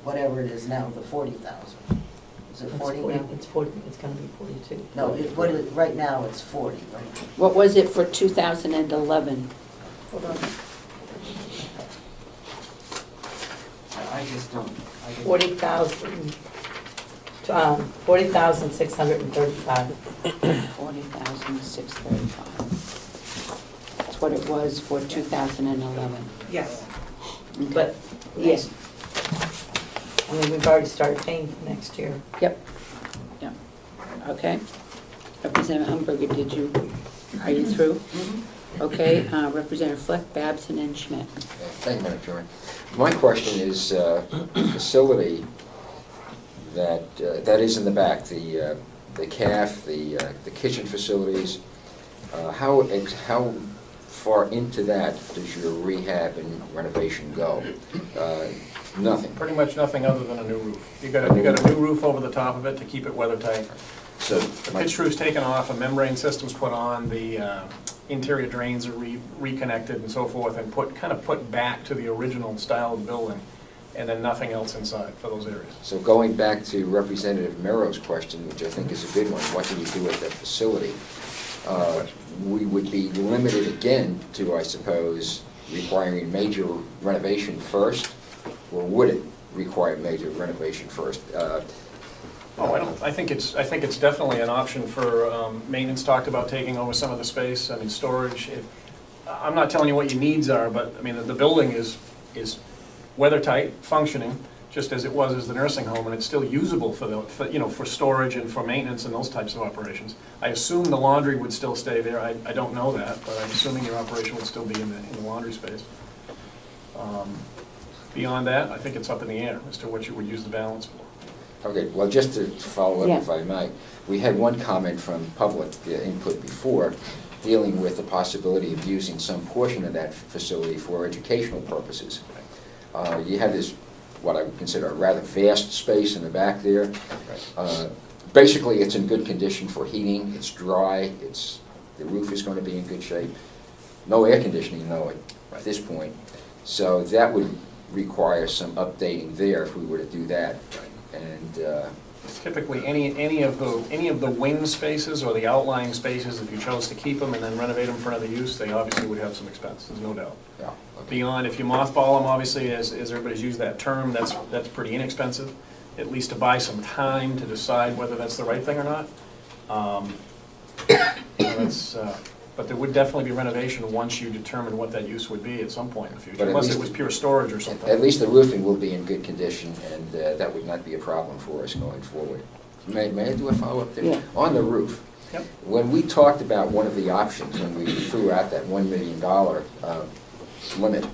whatever it is now, the 40,000. Is it 40 now? It's 40, it's gonna be 42. No, what is, right now it's 40, right? What was it for 2011? Hold on. I just don't. 40,000, 40,635. 40,635. That's what it was for 2011. Yes. But, yes. I mean, we've already started paying for next year. Yep. Yep. Okay. Representative Humberger, are you through? Okay. Representative Fleck, Babson, and Schmidt. Thank you, Madam Chairman. My question is facility that is in the back, the CAF, the kitchen facilities. How far into that does your rehab and renovation go? Nothing. Pretty much nothing other than a new roof. You got a new roof over the top of it to keep it weather tight. So The pitch roof's taken off, a membrane system's put on, the interior drains are reconnected and so forth, and put back to the original style of the building, and then nothing else inside for those areas. So going back to Representative Merrow's question, which I think is a good one, what do you do with that facility? We would be limited again to, I suppose, requiring major renovation first, or would it require major renovation first? I think it's definitely an option for maintenance. Talked about taking over some of the space. I mean, storage. I'm not telling you what your needs are, but I mean the building is weather tight, functioning, just as it was as the nursing home, and it's still usable for storage and for maintenance and those types of operations. I assume the laundry would still stay there. I don't know that, but I'm assuming your operation would still be in the laundry space. Beyond that, I think it's up in the air as to what you would use the balance for. Okay, well, just to follow up, Yeah. if I might, we had one comment from public input before dealing with the possibility of using some portion of that facility for educational purposes. You have this, what I would consider a rather vast space in the back there. Basically, it's in good condition for heating, it's dry, the roof is going to be in good shape. No air conditioning, though, at this point. So that would require some updating there if we were to do that. And Typically, any of the wing spaces or the outlying spaces, if you chose to keep them and then renovate them for another use, they obviously would have some expense, there's no doubt. yeah, okay. Beyond, if you mothball them, obviously, as everybody's used that term, that's pretty inexpensive, at least to buy some time to decide whether that's the right thing or not. But there would definitely be renovation once you determine what that use would be at some point in the future, But at unless least it was pure storage or something. At least the roofing will be in good condition, and that would not be a problem for us going forward. May I do a follow-up there? Yeah. On the roof, Yep. when we talked about one of the options, when we threw out that $1 million limit,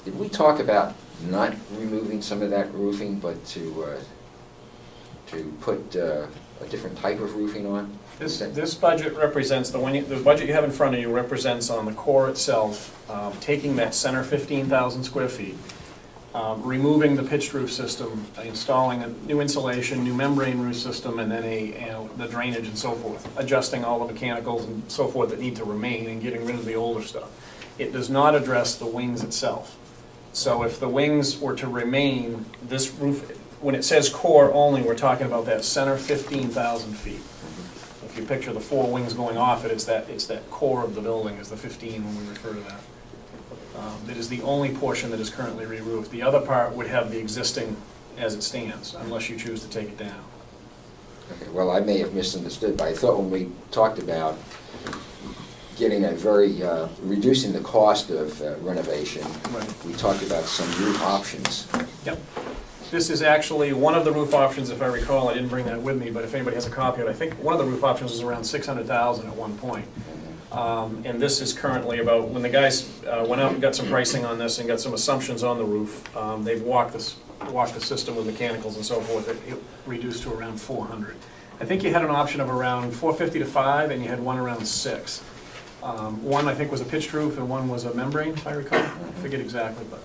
did we talk about not removing some of that roofing, but to put a different type of roofing on? This budget represents, the budget you have in front of you represents on the core itself, taking that center 15,000 square feet, removing the pitched roof system, installing a new insulation, new membrane roof system, and then the drainage and so forth, adjusting all the mechanicals and so forth that need to remain and getting rid of the older stuff. It does not address the wings itself. So if the wings were to remain, this roof, when it says core only, we're talking about that center 15,000 feet. If you picture the four wings going off it, it's that core of the building is the 15 when we refer to that. It is the only portion that is currently re-roofed. The other part would have the existing as it stands, unless you choose to take it down. Okay, well, I may have misunderstood, but I thought when we talked about getting a reducing the cost of renovation, Right. we talked about some roof options. Yep. This is actually one of the roof options, if I recall. I didn't bring that with me, but if anybody has a copy of it, I think one of the roof options was around $600,000 at one point. And this is currently about, when the guys went out and got some pricing on this and got some assumptions on the roof, they've walked the system with mechanicals and so forth, it reduced to around $400,000. I think you had an option of around $450,000 to $500,000, and you had one around $600,000. One I think was a pitched roof, and one was a membrane, if I recall. I forget exactly, but.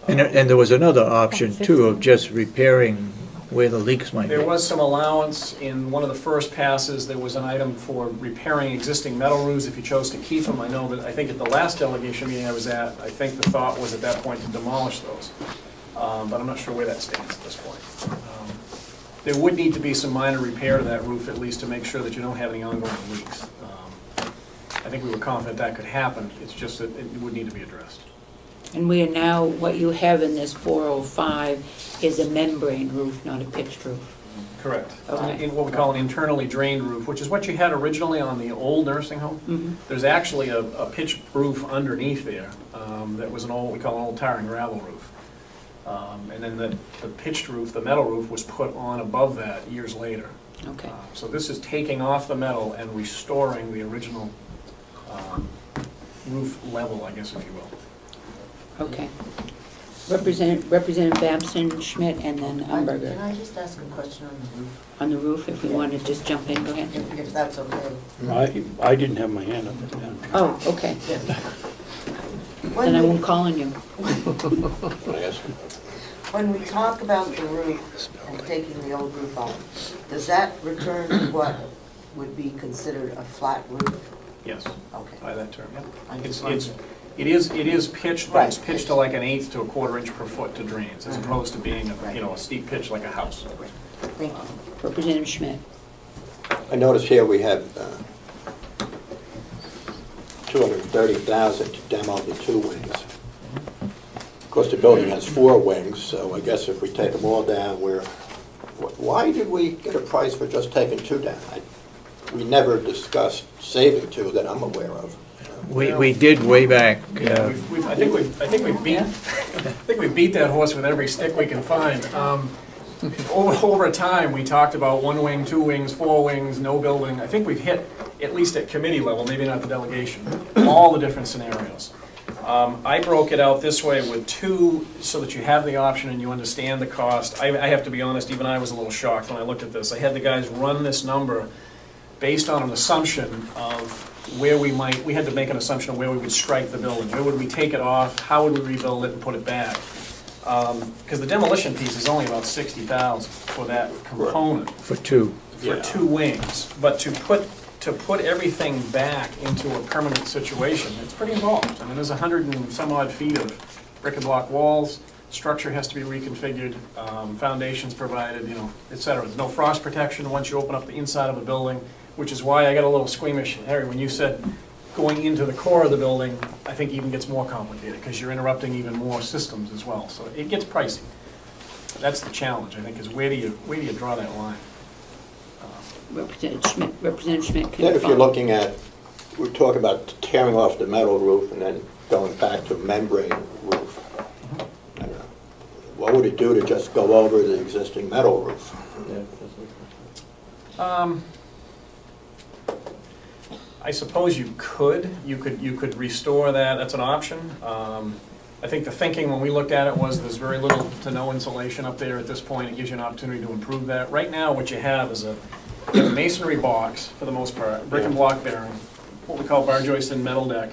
And there was another option too of just repairing where the leaks might be. There was some allowance in one of the first passes. There was an item for repairing existing metal roofs if you chose to keep them. I know that, I think at the last delegation meeting I was at, I think the thought was at that point to demolish those. but I'm not sure where that stands at this point. There would need to be some minor repair to that roof, at least to make sure that you don't have any ongoing leaks. I think we were confident that could happen, it's just that it would need to be addressed. And we are now, what you have in this 405 is a membrane roof, not a pitched roof. Correct. Okay. In what we call an internally drained roof, which is what you had originally on the old nursing home. Mhm. There's actually a pitched roof underneath there that was an old, we call an old tar and gravel roof. And then the pitched roof, the metal roof, was put on above that years later. Okay. So this is taking off the metal and restoring the original roof level, I guess, if you will. Okay. Representative Babson, Schmidt, and then Can Umberger. I just ask a question on the roof, On the roof, if you want to just jump in, go ahead. if that's okay? I didn't have my hand up at that. Oh, okay. Yes. Then I won't call on you. When we talk about the roof and taking the old roof off, does that return to what would be considered a flat roof? Yes, Okay. by that term, yeah. I just It is pitched, but it's Right. pitched to like an eighth to a quarter inch per foot to drains, as opposed to being, a steep pitch like a house. Thank you. Representative Schmidt. I notice here we have $230,000 to demo the 2 wings. Of course, the building has 4 wings, so I guess if we take them all down, why did we get a price for just taking 2 down? We never discussed saving 2 that I'm aware of. We did way back, Yeah, I think we've beat that horse with every stick we can find. Over time, we talked about 1 wing, 2 wings, 4 wings, no building. I think we've hit, at least at committee level, maybe not the delegation, all the different scenarios. I broke it out this way with 2, so that you have the option and you understand the cost. I have to be honest, even I was a little shocked when I looked at this. I had the guys run this number based on an assumption of where we had to make an assumption of where we would strike the building. Where would we take it off? How would we rebuild it and put it back? Because the demolition piece is only about $60,000 for that component. for 2. For 2 wings. But to put everything back into a permanent situation, it's pretty involved. I mean, there's 100 and some odd feet of brick and block walls, structure has to be reconfigured, foundations provided, et cetera. There's no frost protection once you open up the inside of a building, which is why I got a little squeamish, Harry, when you said going into the core of the building, I think even gets more complicated, because you're interrupting even more systems as well. So it gets pricey. That's the challenge, I think, is where do you draw that line? Representative Schmidt. can Then if you're follow. looking at, we're talking about tearing off the metal roof and then going back to a membrane roof. I don't know. What would it do to just go over the existing metal roof? I suppose you could restore that, that's an option. I think the thinking when we looked at it was there's very little to no insulation up there at this point. It gives you an opportunity to improve that. Right now, what you have is a masonry box, for the most part, brick and block bearing, what we call bar joist and metal deck.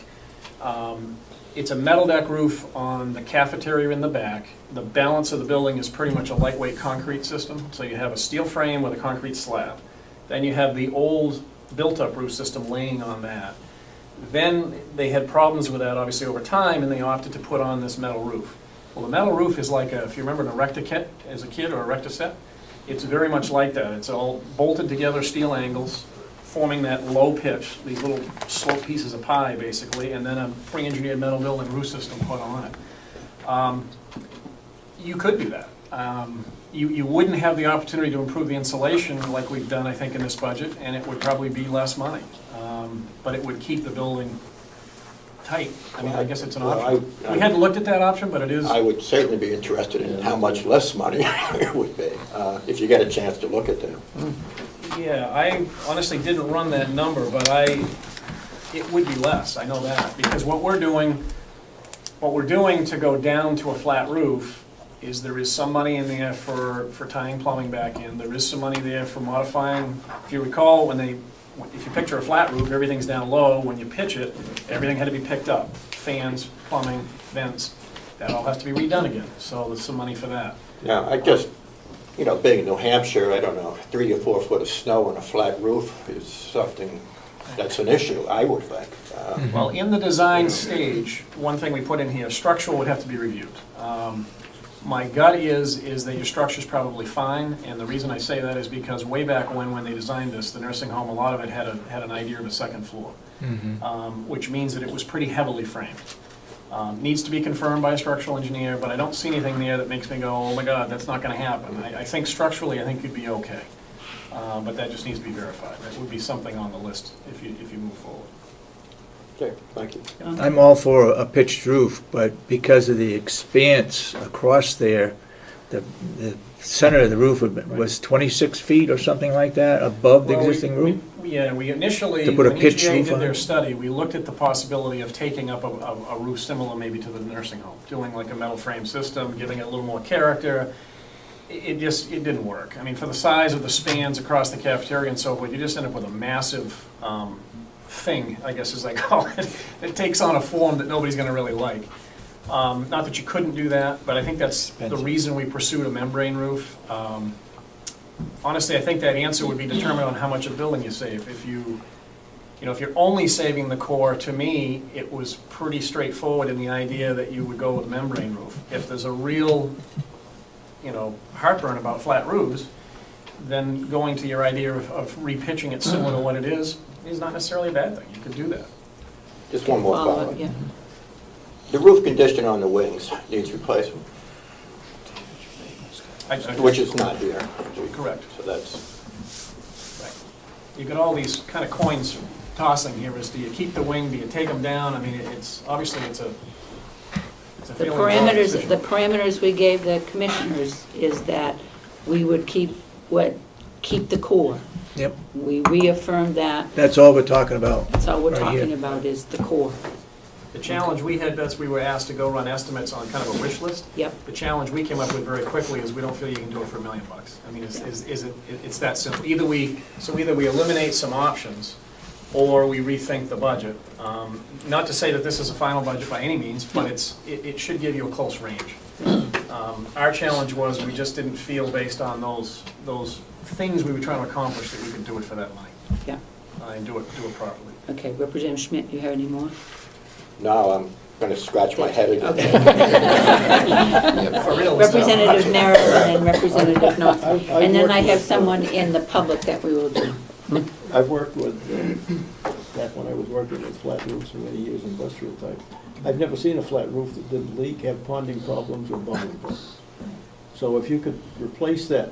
It's a metal deck roof on the cafeteria in the back. The balance of the building is pretty much a lightweight concrete system. So you have a steel frame with a concrete slab. Then you have the old built-up roof system laying on that. Then they had problems with that, obviously, over time, and they opted to put on this metal roof. Well, the metal roof is like, if you remember an Erecta kit as a kid, or a Erecta set, it's very much like that. It's all bolted together steel angles, forming that low pitch, these little slope pieces of pie, basically, and then a pre-engineered metal building roof system put on it. You could do that. You wouldn't have the opportunity to improve the insulation like we've done, I think, in this budget, and it would probably be less money. But it would keep the building tight. I mean, I guess it's an option. We hadn't looked at that option, but it is. I would certainly be interested in how much less money it would be, if you get a chance to look at them. Yeah, I honestly didn't run that number, but it would be less, I know that, because what we're doing to go down to a flat roof is there is some money in there for tying plumbing back in. There is some money there for modifying. If you recall, if you picture a flat roof, everything's down low. When you pitch it, everything had to be picked up. Fans, plumbing, vents, that all has to be redone again. So there's some money for that. Now, I just, being in New Hampshire, I don't know, 3 or 4 foot of snow on a flat roof is something that's an issue, I would think. Well, in the design stage, one thing we put in here, structural would have to be reviewed. My gut is that your structure's probably fine, and the reason I say that is because way back when they designed this, the nursing home, a lot of it had an idea of a second floor, which means that it was pretty heavily framed. Needs to be confirmed by a structural engineer, but I don't see anything there that makes me go, oh my God, that's not gonna happen. I think structurally, I think you'd be okay, but that just needs to be verified. That would be something on the list if you move forward. Okay, thank you. I'm all for a pitched roof, but because of the expanse across there, the center of the roof was 26 feet or something like that above the Well, existing roof? We initially, To put a when pitched EGA roof did on their it? study, we looked at the possibility of taking up a roof similar maybe to the nursing home, doing like a metal frame system, giving it a little more character. It didn't work. I mean, for the size of the spans across the cafeteria and so forth, you just end up with a massive thing, I guess as I call it. It takes on a form that nobody's gonna really like. Not that you couldn't do that, but I think that's the reason we pursued a membrane roof. Honestly, I think that answer would be determined on how much of the building you save. If you're only saving the core, to me, it was pretty straightforward in the idea that you would go with a membrane roof. If there's a real, heartburn about flat roofs, then going to your idea of repitching it similar to what it is not necessarily a bad thing. You could do that. Just one more follow-up. Yeah. The roof condition on the wings needs replacement, which is not here. Correct. So that's, Right. You got all these kind of coins tossing here, is do you keep the wing, do you take them down? I mean, it's a The feeling of decision. parameters we gave the commissioners is that we would keep the core. Yep, We reaffirmed that. that's all we're talking about. That's all we're Right talking here. about is the core. The challenge we had, Betsy, we were asked to go run estimates on kind of a wish list. Yep. The challenge we came up with very quickly is we don't feel you can do it for $1 million. I mean, it's that simple. Either we eliminate some options, or we rethink the budget. Not to say that this is a final budget by any means, but it should give you a close range. Our challenge was we just didn't feel, based on those things we were trying to accomplish, that we could do it for that money. Yeah. And do it properly. Okay, Representative Schmidt, you have any more? now I'm going to scratch my head again. For real this time. Representative Narrow and then Representative Knox. I've And then I worked have with- someone in the public that we will do. I've worked with, back when I was working with flat roofs for many years, industrial type. I've never seen a flat roof that didn't leak, have ponding problems, or bubbling problems. So if you could replace that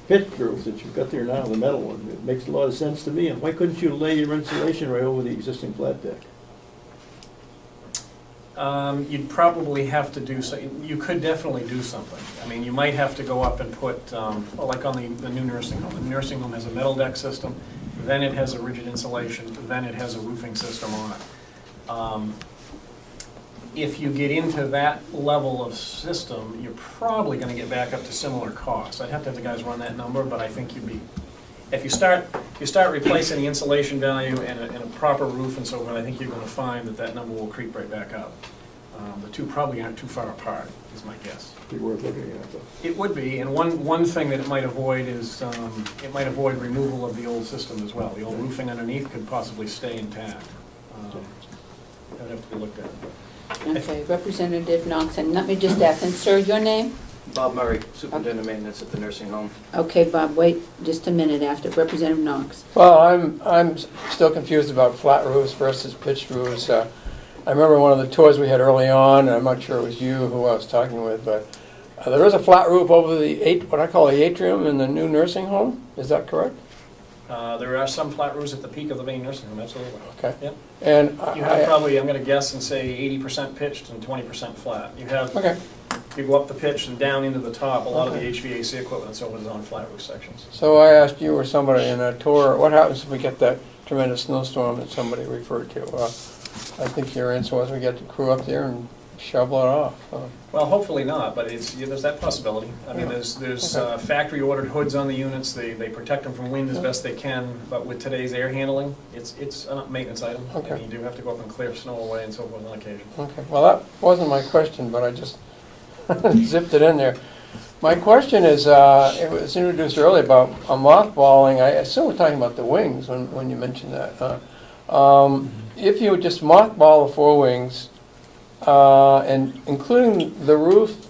pitched roof that you've got there now, the metal one, it makes a lot of sense to me. And why couldn't you lay your insulation right over the existing flat deck? You'd probably have to do so. You could definitely do something. I mean, you might have to go up and put, like on the new nursing home. The nursing home has a metal deck system, then it has a rigid insulation, then it has a roofing system on it. If you get into that level of system, you're probably going to get back up to similar costs. I'd have to have the guys run that number, but I think if you start replacing the insulation value and a proper roof and so forth, I think you're going to find that number will creep right back up. The two probably aren't too far apart, is my guess. Be worth looking at, though. It would be, and one thing that it might avoid is, it might avoid removal of the old system as well. The old roofing underneath could possibly stay intact. That would have to be looked at. Okay, Representative Knox, and let me just ask, and sir, your name? Bob Murray, Superintendent of Maintenance at the nursing home. Okay, Bob, wait just a minute after Representative Knox. Well, I'm still confused about flat roofs versus pitched roofs. I remember one of the tours we had early on, and I'm not sure it was you who I was talking with, but there is a flat roof over what I call the atrium in the new nursing home. Is that correct? There are some flat roofs at the peak of the main nursing home, absolutely. Okay. Yep. And You have probably, I'm going to guess and say 80% pitched and 20% flat. Okay. You go up the pitch and down into the top, a lot of the Okay. HVAC equipment is over on flat roof sections. So I asked you or somebody in a tour, what happens if we get that tremendous snowstorm that somebody referred to? I think your answer was we get the crew up there and shovel it off. Well, hopefully not, but there's that possibility. I mean, there's Okay. factory-ordered hoods on the units. They protect them from wind as best they can, but with today's air handling, it's a maintenance item. Okay. And you do have to go up and clear snow away and so forth on occasion. Okay, well, that wasn't my question, but I just zipped it in there. My question is, it was introduced earlier about mothballing. I assume we're talking about the wings when you mentioned that. If you just mothball the four wings, and including the roof